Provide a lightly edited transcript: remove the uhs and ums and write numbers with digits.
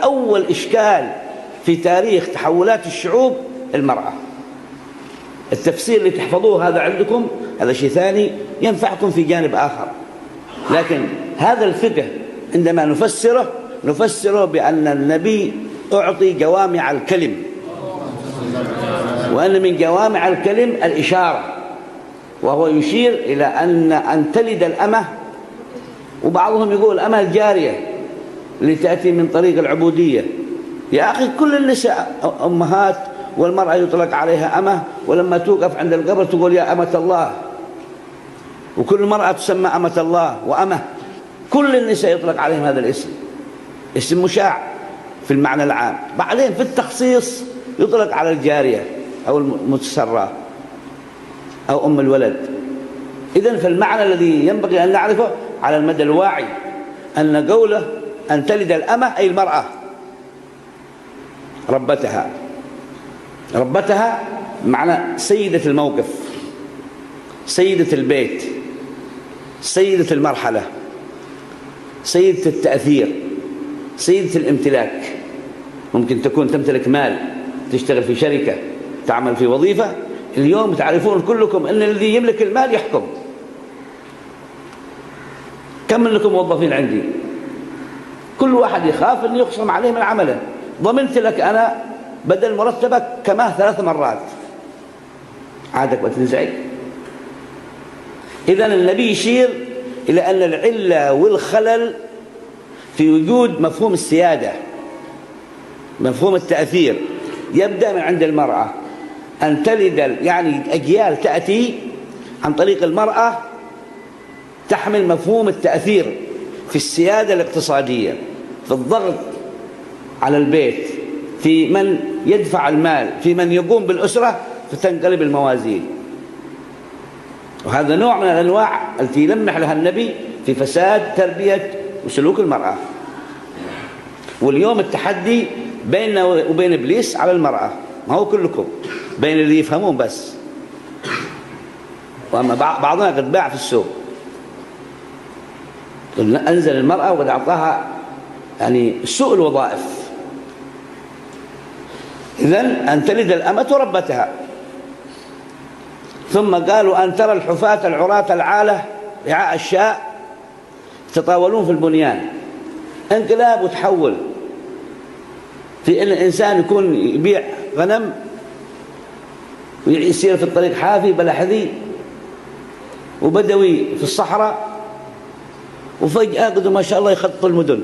أول إشكال في تاريخ تحولات الشعوب المرأة. التفسير اللي تحفظوه هذا عندكم هذا شيء ثاني ينفعكم في جانب آخر، لكن هذا الفقه عندما نفسره بأن النبي أعطي جوامع الكلم، وأن من جوامع الكلم الإشارة، وهو يشير إلى أن تلد الأمة، وبعضهم يقول الأمة الجارية اللي تأتي من طريق العبودية. يا أخي كل النساء أمهات، والمرأة يطلق عليها أمة، ولما توقف عند القبر تقول يا أمة الله، وكل مرأة تسمى أمة الله وأمة. كل النساء يطلق عليهم هذا الاسم، اسم مشاع في المعنى العام. بعدين في التخصيص يطلق على الجارية أو المتسرة أو أم الولد. إذن فالمعنى الذي ينبغي أن نعرفه على المدى الواعي أن قوله أن تلد الأمة أي المرأة ربتها معنى سيدة الموقف، سيدة البيت، سيدة المرحلة، سيدة التأثير، سيدة الامتلاك. ممكن تكون تمتلك مال، تشتغل في شركة، تعمل في وظيفة. اليوم تعرفون كلكم أن الذي يملك المال يحكم. كم منكم موظفين عندي؟ كل واحد يخاف أن يخصم عليه من عمله. ضمنت لك أنا بدل مرتبك كماه 3 مرات، عادك بتنزعج. إذن النبي يشير إلى أن العلة والخلل في وجود مفهوم السيادة، مفهوم التأثير، يبدأ من عند المرأة. أن تلد يعني أجيال تأتي عن طريق المرأة تحمل مفهوم التأثير في السيادة الاقتصادية، في الضغط على البيت، في من يدفع المال، في من يقوم بالأسرة، فتنقلب الموازين. وهذا نوع من الأنواع التي يلمح لها النبي في فساد تربية وسلوك المرأة. واليوم التحدي بيننا وبين إبليس على المرأة، ما هو كلكم، بين اللي يفهمون بس، وأما بعضنا قد باع في السوق. أنزل المرأة وقد أعطاها يعني سوء الوظائف. إذن أن تلد الأمة ربتها. ثم قالوا أن ترى الحفاة العراة العالة رعاء الشاء يتطاولون في البنيان. انقلاب وتحول في أن الإنسان يكون يبيع غنم ويسير في الطريق حافي بلحذي وبدوي في الصحراء، وفجأة قدوا ما شاء الله يخططوا المدن.